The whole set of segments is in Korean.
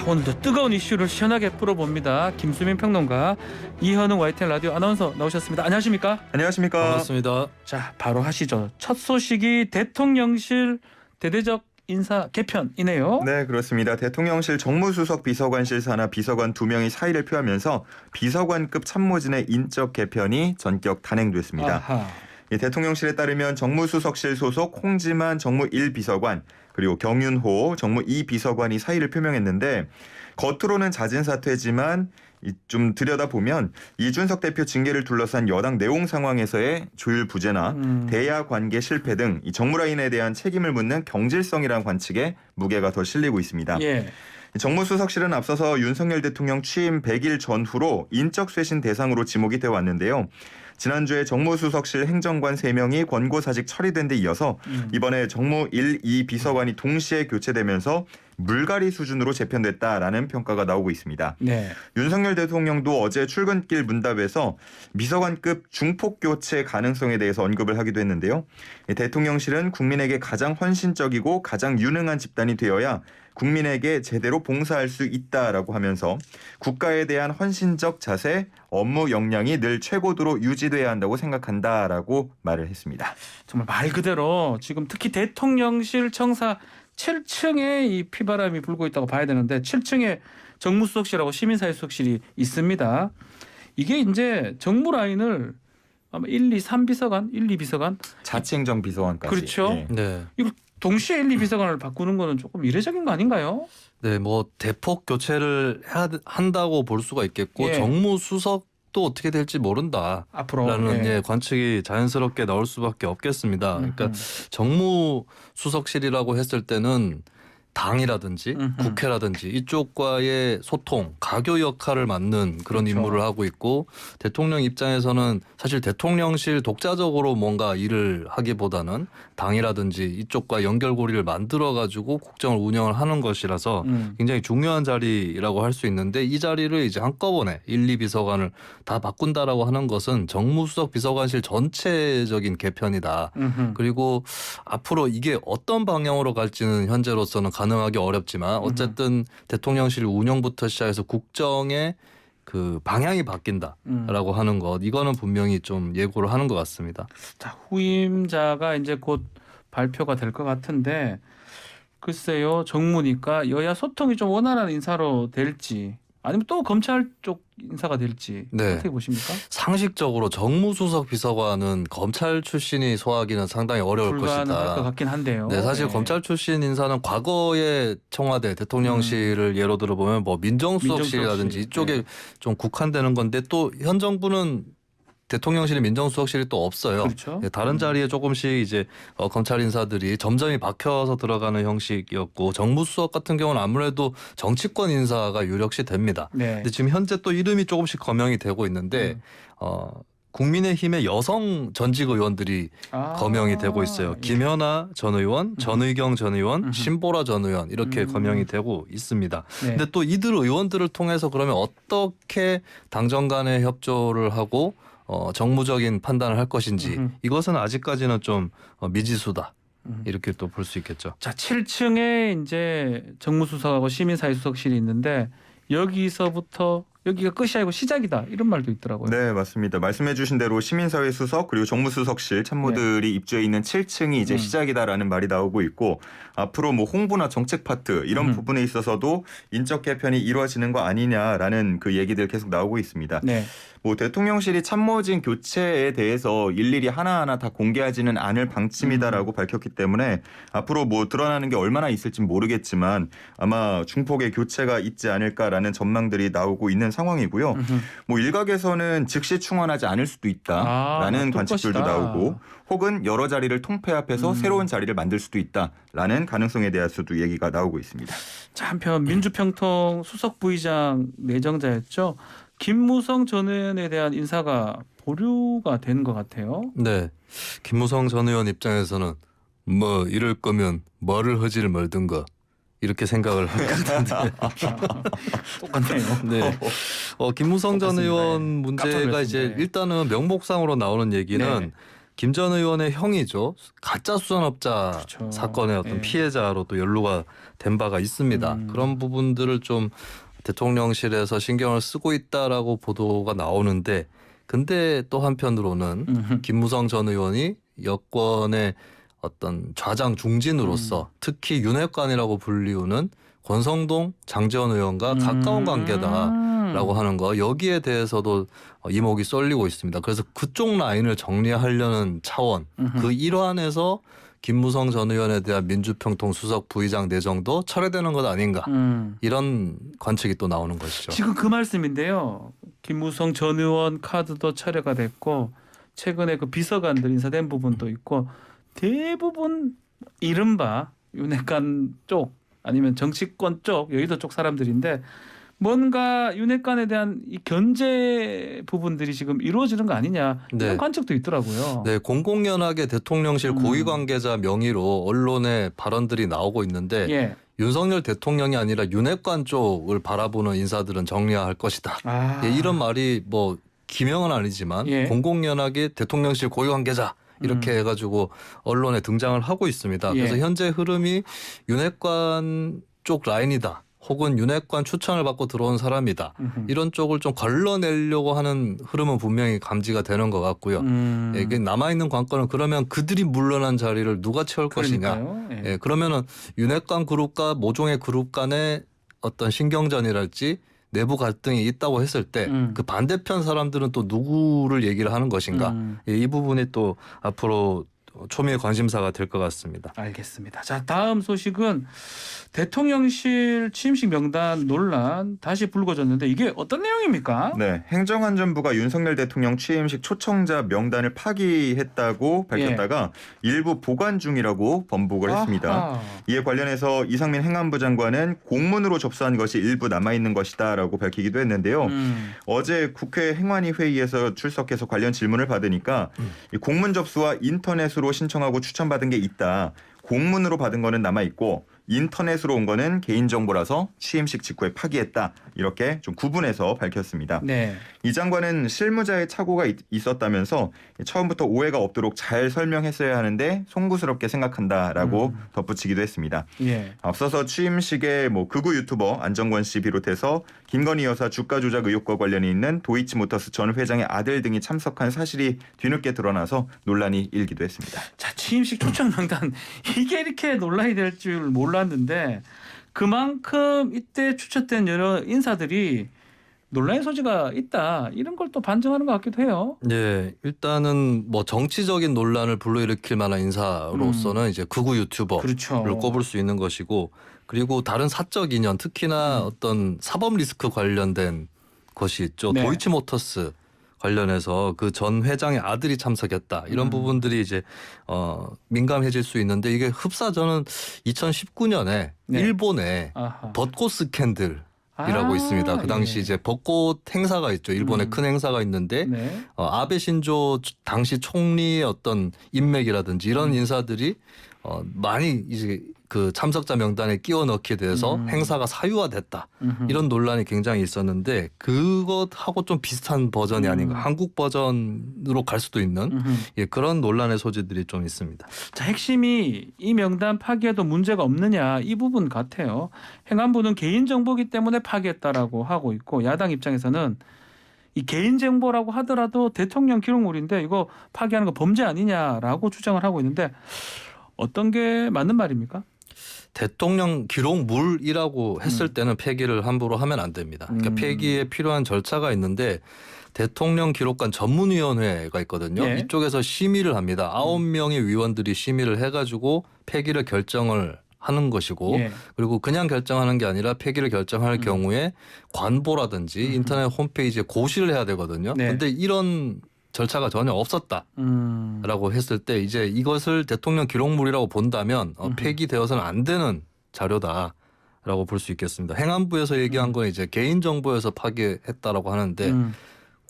오늘도 뜨거운 이슈를 시원하게 풀어봅니다. 김수민 평론가, 이현웅 YTN 라디오 아나운서 나오셨습니다. 안녕하십니까? 안녕하십니까? 반갑습니다. 자, 바로 하시죠. 첫 소식이 대통령실 대대적 인사 개편이네요. 네, 그렇습니다. 대통령실 정무수석 비서관실 산하 비서관 2명이 사의를 표하면서 비서관급 참모진의 인적 개편이 전격 단행됐습니다. 아하. 대통령실에 따르면 정무수석실 소속 홍지만 정무 1비서관 그리고 경윤호 정무 2비서관이 사의를 표명했는데 겉으로는 잦은 사퇴지만 좀 들여다보면 이준석 대표 징계를 둘러싼 여당 내용 상황에서의 조율 부재나 대야 관계 실패 등 이 정무라인에 대한 책임을 묻는 경질성이라는 관측에 무게가 더 실리고 있습니다. 예. 정무수석실은 앞서서 윤석열 대통령 취임 100일 전후로 인적쇄신 대상으로 지목이 되어 왔는데요. 지난주에 정무수석실 행정관 3명이 권고사직 처리된 데 이어서 이번에 정무 1, 2 비서관이 동시에 교체되면서 물갈이 수준으로 재편됐다라는 평가가 나오고 있습니다. 네. 윤석열 대통령도 어제 출근길 문답에서 비서관급 중폭 교체 가능성에 대해서 언급을 하기도 했는데요. 대통령실은 국민에게 가장 헌신적이고 가장 유능한 집단이 되어야 국민에게 제대로 봉사할 수 있다라고 하면서 국가에 대한 헌신적 자세, 업무 역량이 늘 최고도로 유지돼야 한다고 생각한다라고 말을 했습니다. 정말 말 그대로 지금 특히 대통령실 청사 7층에 이 피바람이 불고 있다고 봐야 되는데 7층에 정무수석실하고 시민사회수석실이 있습니다. 이게 이제 정무 라인을 아마 1, 2, 3비서관, 1, 2비서관 자치행정 비서관까지. 그렇죠. 예. 네. 이거 동시에 1, 2비서관을 바꾸는 거는 조금 이례적인 거 아닌가요? 네, 뭐 대폭 교체를 한다고 볼 수가 있겠고 예. 정무수석도 어떻게 될지 모른다라는 앞으로 관측이 자연스럽게 나올 수밖에 없겠습니다. 그러니까 정무수석실이라고 했을 때는 당이라든지 국회라든지 이쪽과의 소통, 가교 역할을 맡는 그런 그렇죠. 임무를 하고 있고 대통령 입장에서는 사실 대통령실 독자적으로 뭔가 일을 하기보다는 당이라든지 이쪽과 연결고리를 만들어가지고 국정을 운영을 하는 것이라서 굉장히 중요한 자리라고 할 수 있는데 이 자리를 이제 한꺼번에 1, 2비서관을 다 바꾼다라고 하는 것은 정무수석 비서관실 전체적인 개편이다. 그리고 앞으로 이게 어떤 방향으로 갈지는 현재로서는 가능하기 어렵지만 어쨌든 대통령실 운영부터 시작해서 국정의 그 방향이 바뀐다라고 하는 것 이거는 분명히 좀 예고를 하는 것 같습니다. 자, 후임자가 이제 곧 발표가 될 것 같은데 글쎄요, 정무니까 여야 소통이 좀 원활한 인사로 될지 아니면 또 검찰 쪽 인사가 될지 네. 어떻게 보십니까? 상식적으로 정무수석 비서관은 검찰 출신이 소화하기는 상당히 어려울 불가능할 것이다. 것 같긴 한데요. 네, 사실 검찰 출신 인사는 과거의 청와대 대통령실을 예로 들어보면 뭐 민정수석실이라든지 민정수석실. 이쪽에 좀 국한되는 건데 또 현 정부는 대통령실에 민정수석실이 또 없어요. 그렇죠. 네, 다른 자리에 조금씩 이제 검찰 인사들이 점점이 박혀서 들어가는 형식이었고 정무수석 같은 경우는 아무래도 정치권 인사가 유력시 됩니다. 네. 근데 지금 현재 또 이름이 조금씩 거명이 되고 있는데 국민의힘의 여성 전직 의원들이 거명이 되고 있어요. 예. 김연아 전 의원, 전의경 전 의원, 신보라 전 의원 이렇게 거명이 되고 있습니다. 네. 근데 또 이들 의원들을 통해서 그러면 어떻게 당정 간의 협조를 하고 정무적인 판단을 할 것인지 이것은 아직까지는 좀 미지수다. 이렇게 또 볼 수 있겠죠. 자, 7층에 이제 정무수석하고 시민사회수석실이 있는데 여기서부터 여기가 끝이 아니고 시작이다 이런 말도 있더라고요. 네, 맞습니다. 말씀해 주신 대로 시민사회 수석 그리고 정무수석실 참모들이 입주해 있는 7층이 이제 시작이다라는 말이 나오고 있고 앞으로 뭐 홍보나 정책 파트 이런 부분에 있어서도 인적 개편이 이루어지는 거 아니냐라는 그 얘기들 계속 나오고 있습니다. 네. 뭐 대통령실이 참모진 교체에 대해서 일일이 하나하나 다 공개하지는 않을 방침이다라고 밝혔기 때문에 앞으로 뭐 드러나는 게 얼마나 있을진 모르겠지만 아마 중폭의 교체가 있지 않을까라는 전망들이 나오고 있는 상황이고요. 뭐 일각에서는 즉시 충원하지 않을 수도 있다라는 관측들도 나오고 혹은 여러 자리를 통폐합해서 새로운 자리를 만들 수도 있다라는 가능성에 대해서도 얘기가 나오고 있습니다. 자, 한편 민주평통 수석 부의장 내정자였죠. 김무성 전 의원에 대한 인사가 보류가 된 것 같아요. 네, 김무성 전 의원 입장에서는 뭐 이럴 거면 뭐를 하지를 말든가 이렇게 생각을 할 것 같은데. 똑같네요. 네. 김무성 전 똑같습니다. 의원 예. 깜짝 문제가 놀랐습니다. 이제 예. 일단은 명목상으로 나오는 얘기는 네. 김 전 의원의 형이죠. 가짜 수산업자 그렇죠. 사건의 어떤 예. 피해자로 또 연루가 된 바가 있습니다. 그런 부분들을 좀 대통령실에서 신경을 쓰고 있다라고 보도가 나오는데, 근데 또 한편으로는 김무성 전 의원이 여권의 어떤 좌장 중진으로서 특히 윤핵관이라고 불리우는 권성동, 장제원 의원과 가까운 관계다라고 하는 거, 여기에 대해서도 이목이 쏠리고 있습니다. 그래서 그쪽 라인을 정리하려는 차원, 그 일환에서 김무성 전 의원에 대한 민주평통 수석 부의장 내정도 철회되는 것 아닌가, 이런 관측이 또 나오는 것이죠. 지금 그 말씀인데요. 김무성 전 의원 카드도 철회가 됐고 최근에 그 비서관들 인사된 부분도 있고 대부분 이른바 윤핵관 쪽 아니면 정치권 쪽, 여의도 쪽 사람들인데 뭔가 윤핵관에 대한 이 견제 부분들이 지금 이루어지는 거 아니냐 이런 네. 관측도 있더라고요. 네, 공공연하게 대통령실 고위 관계자 명의로 언론에 발언들이 나오고 있는데 예. 윤석열 대통령이 아니라 윤핵관 쪽을 바라보는 인사들은 정리할 것이다. 아. 예, 이런 말이 뭐 기명은 아니지만 예. 공공연하게 대통령실 고위 관계자 이렇게 해가지고 언론에 등장을 하고 있습니다. 예. 그래서 현재 흐름이 윤핵관 쪽 라인이다. 혹은 윤핵관 추천을 받고 들어온 사람이다. 이런 쪽을 좀 걸러내려고 하는 흐름은 분명히 감지가 되는 것 같고요. 예, 이게 남아있는 관건은 그러면 그들이 물러난 자리를 누가 채울 것이냐. 그러니까요. 예. 예, 그러면은 윤핵관 그룹과 모종의 그룹 간의 어떤 신경전이랄지 내부 갈등이 있다고 했을 때 그 반대편 사람들은 또 누구를 얘기를 하는 것인가. 예, 이 부분이 또 앞으로 초미의 관심사가 될 것 같습니다. 알겠습니다. 자, 다음 소식은 대통령실 취임식 명단 논란 다시 불거졌는데 이게 어떤 내용입니까? 네, 행정안전부가 윤석열 대통령 취임식 초청자 명단을 파기했다고 밝혔다가 일부 보관 중이라고 번복을 했습니다. 아하. 이에 관련해서 이상민 행안부 장관은 공문으로 접수한 것이 일부 남아있는 것이다라고 밝히기도 했는데요. 어제 국회 행안위 회의에서 출석해서 관련 질문을 받으니까 이 공문 접수와 인터넷으로 신청하고 추천받은 게 있다. 공문으로 받은 거는 남아있고 인터넷으로 온 거는 개인정보라서 취임식 직후에 파기했다. 이렇게 좀 구분해서 밝혔습니다. 네. 이 장관은 실무자의 착오가 있었다면서 처음부터 오해가 없도록 잘 설명했어야 하는데 송구스럽게 생각한다라고 덧붙이기도 했습니다. 예. 앞서서 취임식에 극우 유튜버 안정권 씨 비롯해서 김건희 여사 주가 조작 의혹과 관련이 있는 도이치모터스 전 회장의 아들 등이 참석한 사실이 뒤늦게 드러나서 논란이 일기도 했습니다. 자, 취임식 초청 명단 이게 이렇게 논란이 될 줄 몰랐는데 그만큼 이때 추천된 여러 인사들이 논란의 소지가 있다. 이런 걸 또 반증하는 것 같기도 해요. 네, 일단은 뭐 정치적인 논란을 불러일으킬 만한 인사로서는 이제 극우 유튜버를 그렇죠. 꼽을 수 있는 것이고, 그리고 다른 사적 인연, 특히나 어떤 사법 리스크 관련된 것이 있죠. 네. 도이치모터스 관련해서 그 전 회장의 아들이 참석했다. 이런 부분들이 이제 민감해질 수 있는데, 이게 흡사 저는 2019년에 네. 일본에 아하. 벚꽃 스캔들이라고 있습니다. 그 당시 예. 이제 벚꽃 행사가 있죠. 일본에 큰 행사가 있는데 네. 아베 신조 당시 총리의 어떤 인맥이라든지 이런 인사들이 많이 이제 그 참석자 명단에 끼워 넣게 돼서 행사가 사유화됐다. 이런 논란이 굉장히 있었는데 그것하고 좀 비슷한 버전이 아닌가. 한국 버전으로 갈 수도 있는 예, 그런 논란의 소지들이 좀 있습니다. 자, 핵심이 이 명단 파기에도 문제가 없느냐 이 부분 같아요. 행안부는 개인정보기 때문에 파기했다라고 하고 있고 야당 입장에서는 이 개인정보라고 하더라도 대통령 기록물인데 이거 파기하는 거 범죄 아니냐라고 주장을 하고 있는데 어떤 게 맞는 말입니까? 대통령 기록물이라고 했을 때는 폐기를 함부로 하면 안 됩니다. 그러니까 폐기에 필요한 절차가 있는데 대통령 기록관 전문위원회가 있거든요. 예. 이쪽에서 심의를 합니다. 9명의 위원들이 심의를 해가지고 폐기를 결정을 하는 것이고 예. 그리고 그냥 결정하는 게 아니라 폐기를 결정할 경우에 관보라든지 인터넷 홈페이지에 고시를 해야 되거든요. 네. 그런데 이런 절차가 전혀 없었다라고 했을 때 이제 이것을 대통령 기록물이라고 본다면 폐기되어서는 안 되는 자료다라고 볼 수 있겠습니다. 행안부에서 얘기한 건 이제 개인정보에서 파기했다라고 하는데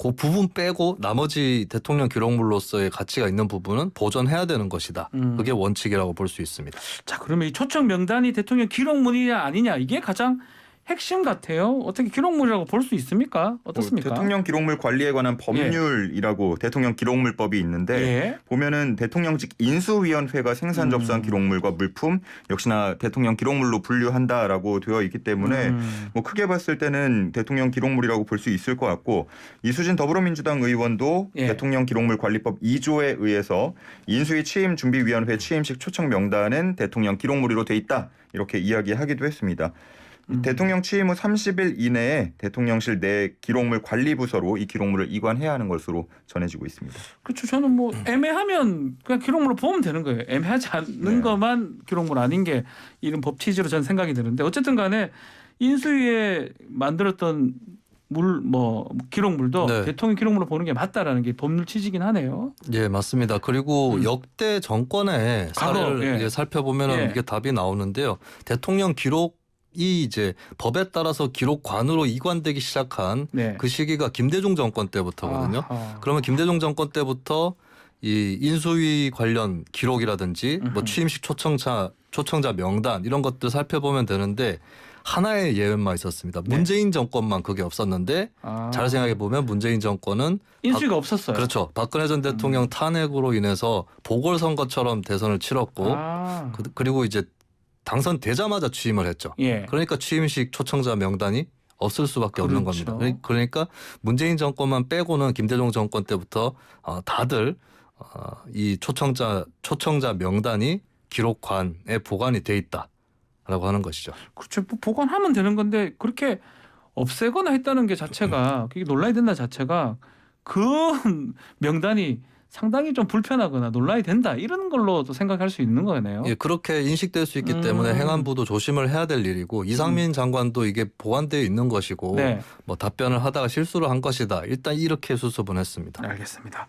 그 부분 빼고 나머지 대통령 기록물로서의 가치가 있는 부분은 보존해야 되는 것이다. 그게 원칙이라고 볼 수 있습니다. 자, 그러면 이 초청 명단이 대통령 기록물이냐 아니냐 이게 가장 핵심 같아요. 어떻게 기록물이라고 볼 수 있습니까? 어떻습니까? 대통령 기록물 관리에 관한 법률이라고 대통령 기록물법이 있는데 예. 보면은 대통령직 인수위원회가 생산 접수한 기록물과 물품 역시나 대통령 기록물로 분류한다라고 되어 있기 때문에 뭐 크게 봤을 때는 대통령 기록물이라고 볼 수 있을 것 같고 이수진 더불어민주당 의원도 예. 대통령 기록물 관리법 2조에 의해서 인수위 취임준비위원회 취임식 초청 명단은 대통령 기록물로 돼 있다 이렇게 이야기하기도 했습니다. 대통령 취임 후 30일 이내에 대통령실 내 기록물 관리부서로 이 기록물을 이관해야 하는 것으로 전해지고 있습니다. 그렇죠. 저는 뭐 애매하면 그냥 기록물로 보면 되는 거예요. 애매하지 않는 네. 것만 기록물 아닌 게 이런 법 취지로 저는 생각이 드는데 어쨌든 간에 인수위에 만들었던 기록물도 네. 대통령 기록물로 보는 게 맞다라는 게 법률 취지긴 하네요. 예, 맞습니다. 그리고 역대 정권의 과거, 사례를 예. 이제 살펴보면은 예. 이게 답이 나오는데요. 대통령 기록이 이제 법에 따라서 기록관으로 이관되기 시작한 네. 그 시기가 김대중 정권 때부터거든요. 아하. 그러면 김대중 정권 때부터 이 인수위 관련 기록이라든지 뭐 취임식 초청자 명단 이런 것들 살펴보면 되는데 하나의 예외만 있었습니다. 네. 문재인 정권만 그게 없었는데 잘 생각해 보면 문재인 정권은 인수위가 없었어요. 그렇죠. 박근혜 전 대통령 탄핵으로 인해서 보궐선거처럼 대선을 치렀고 아. 그리고 이제 당선되자마자 취임을 했죠. 예. 그러니까 취임식 초청자 명단이 없을 수밖에 없는 그렇죠. 겁니다. 그러니까 문재인 정권만 빼고는 김대중 정권 때부터 다들 이 초청자 명단이 기록관에 보관이 돼 있다라고 하는 것이죠. 그렇죠. 뭐 보관하면 되는 건데 그렇게 없애거나 했다는 게 자체가 그게 논란이 된다 자체가 그 명단이 상당히 좀 불편하거나 논란이 된다 이런 걸로도 생각할 수 있는 거네요. 예, 그렇게 인식될 수 있기 때문에 행안부도 조심을 해야 될 일이고 이상민 장관도 이게 보관되어 있는 것이고 네. 뭐 답변을 하다가 실수를 한 것이다. 일단 이렇게 수습은 했습니다. 알겠습니다.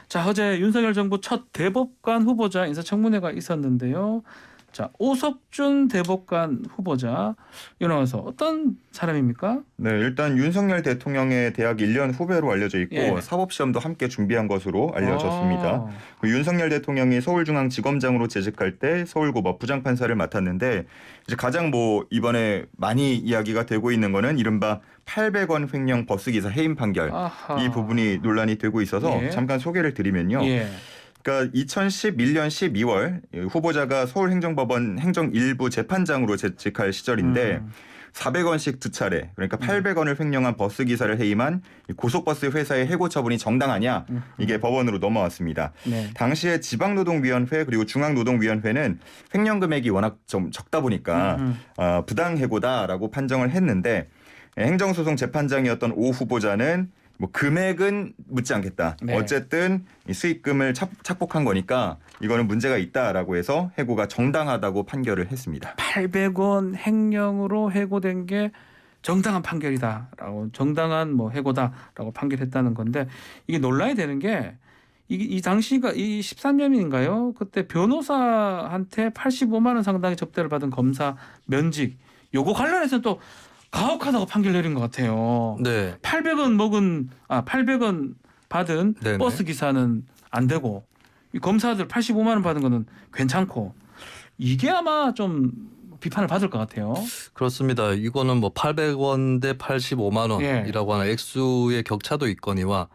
자, 어제 윤석열 정부 첫 대법관 후보자 인사청문회가 있었는데요. 자, 오석준 대법관 후보자 윤아원서 어떤 사람입니까? 네, 일단 윤석열 대통령의 대학 1년 후배로 알려져 있고 예. 사법시험도 함께 준비한 것으로 알려졌습니다. 아. 그 윤석열 대통령이 서울중앙지검장으로 재직할 때 서울고법 부장판사를 맡았는데 이제 가장 이번에 많이 이야기가 되고 있는 거는 이른바 800원 횡령 버스기사 해임 판결 아하. 이 부분이 논란이 되고 있어서 예. 잠깐 소개를 드리면요. 예. 그러니까 2011년 12월 후보자가 서울행정법원 행정 1부 재판장으로 재직할 시절인데 400원씩 두 차례 그러니까 800원을 횡령한 버스 기사를 해임한 고속버스 회사의 해고 처분이 정당하냐 이게 법원으로 넘어왔습니다. 네. 당시에 지방노동위원회 그리고 중앙노동위원회는 횡령 금액이 워낙 좀 적다 보니까 부당 해고다라고 판정을 했는데 행정소송 재판장이었던 오 후보자는 금액은 묻지 않겠다. 네. 어쨌든 이 수익금을 착복한 거니까 이거는 문제가 있다라고 해서 해고가 정당하다고 판결을 했습니다. 800원 횡령으로 해고된 게 정당한 판결이다라고 정당한 해고다라고 판결했다는 건데 이게 논란이 되는 게 이 당시가 이 13년인가요? 그때 변호사한테 85만 원 상당의 접대를 받은 검사 면직 요거 관련해서 또 가혹하다고 판결 내린 것 같아요. 네. 800원 받은 네네. 버스 기사는 안 되고 이 검사들 85만 원 받은 거는 괜찮고 이게 아마 좀 비판을 받을 것 같아요. 그렇습니다. 이거는 800원 대 85만 원이라고 하는 액수의 격차도 있거니와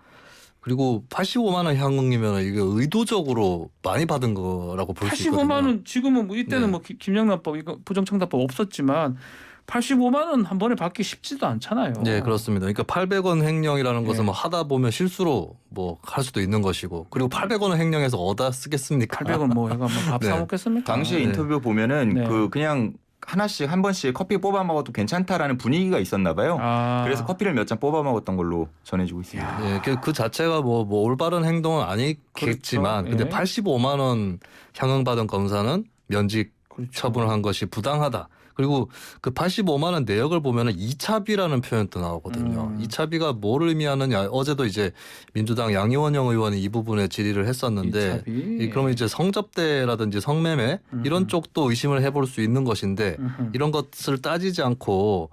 그리고 85만 원 향응이면 이게 의도적으로 많이 받은 거라고 볼 수 있거든요. 85만 원 지금은 이때는 네. 김영란법 이거 부정청탁법 없었지만 85만 원 한 번에 받기 쉽지도 않잖아요. 네, 그렇습니다. 그러니까 800원 횡령이라는 것은 예. 하다 보면 실수로 할 수도 있는 것이고 그리고 800원 횡령해서 어디다 쓰겠습니까? 800원 해가 밥 사 네. 먹겠습니까? 당시에 네. 인터뷰 보면은 네. 그냥 하나씩 한 번씩 커피 뽑아 먹어도 괜찮다라는 분위기가 있었나 봐요. 그래서 커피를 몇 잔 뽑아 먹었던 걸로 전해지고 있습니다. 예, 그 자체가 올바른 행동은 아니겠지만 그렇죠. 근데 예. 85만 원 향응받은 검사는 면직 그렇죠. 처분을 한 것이 부당하다. 그리고 그 85만 원 내역을 보면은 2차비라는 표현도 나오거든요. 2차비가 뭘 의미하느냐. 어제도 이제 민주당 양이원영 의원이 이 부분에 질의를 했었는데 그러면 이제 성접대라든지 성매매 이런 쪽도 의심을 해볼 수 있는 것인데 이런 것을 따지지 않고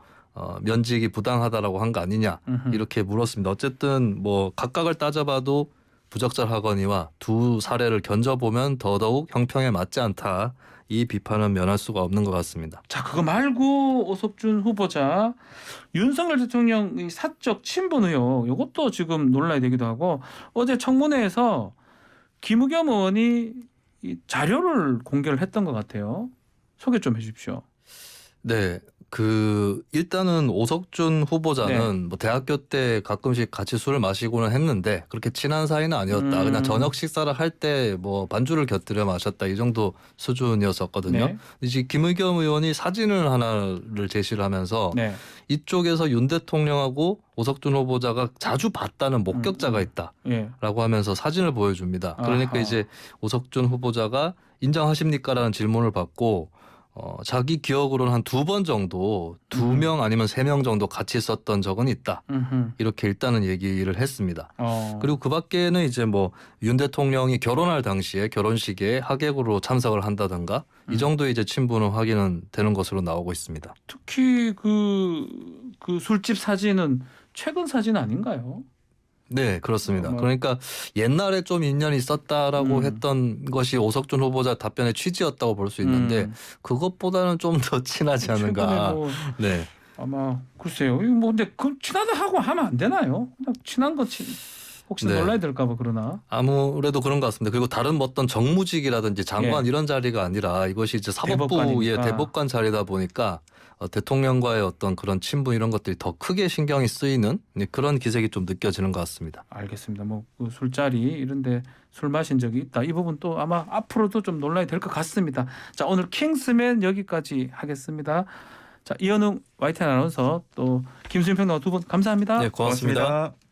면직이 부당하다라고 한 거 아니냐 이렇게 물었습니다. 어쨌든 각각을 따져봐도 부적절하거니와 두 사례를 견져보면 더더욱 형평에 맞지 않다. 이 비판은 면할 수가 없는 것 같습니다. 자, 그거 말고 오석준 후보자 윤석열 대통령의 사적 친분 의혹 이것도 지금 논란이 되기도 하고 어제 청문회에서 김의겸 의원이 이 자료를 공개를 했던 것 같아요. 소개 좀 해주십시오. 네. 일단은 오석준 후보자는 뭐 대학교 때 가끔씩 같이 술을 마시고는 했는데 그렇게 친한 사이는 아니었다. 그냥 저녁 식사를 할 때 뭐 반주를 곁들여 마셨다. 이 정도 수준이었었거든요. 네. 이제 김의겸 의원이 사진을 하나를 제시를 하면서 네. 이쪽에서 윤 대통령하고 오석준 후보자가 자주 봤다는 목격자가 있다라고 예. 하면서 사진을 보여줍니다. 그러니까 아하. 이제 오석준 후보자가 인정하십니까라는 질문을 받고 자기 기억으로는 한 2번 정도 2명 아니면 3명 정도 같이 있었던 적은 있다. 음흠. 이렇게 일단은 얘기를 했습니다. 그리고 그리고 그 밖에는 이제 뭐 윤 대통령이 결혼할 당시에 결혼식에 하객으로 참석을 한다든가 이 정도의 이제 친분은 확인은 되는 것으로 나오고 있습니다. 특히 그 술집 사진은 최근 사진 아닌가요? 네, 그렇습니다. 뭐- 그러니까 옛날에 좀 인연이 있었다라고 했던 것이 오석준 후보자 답변의 취지였다고 볼 수 있는데 그것보다는 좀 더 친하지 최근에 않은가. 뭐 네. 아마 글쎄요. 이거 뭐 근데 그 친하다 하고 하면 안 되나요? 그냥 친한 거 혹시 네. 놀라야 될까 봐 그러나. 아무래도 그런 것 같습니다. 그리고 다른 뭐 어떤 정무직이라든지 장관 예. 이런 자리가 아니라 이것이 이제 사법부의 대법관이니까. 대법관 자리다 보니까 대통령과의 어떤 그런 친분 이런 것들이 더 크게 신경이 쓰이는 그런 기색이 좀 느껴지는 것 같습니다. 알겠습니다. 뭐 그 술자리 이런데 술 마신 적이 있다. 이 부분 또 아마 앞으로도 좀 논란이 될 것 같습니다. 자, 오늘 킹스맨 여기까지 하겠습니다. 자, 이현웅 YTN 아나운서 또 김수민 평론가 두 분 감사합니다. 네, 고맙습니다. 고맙습니다.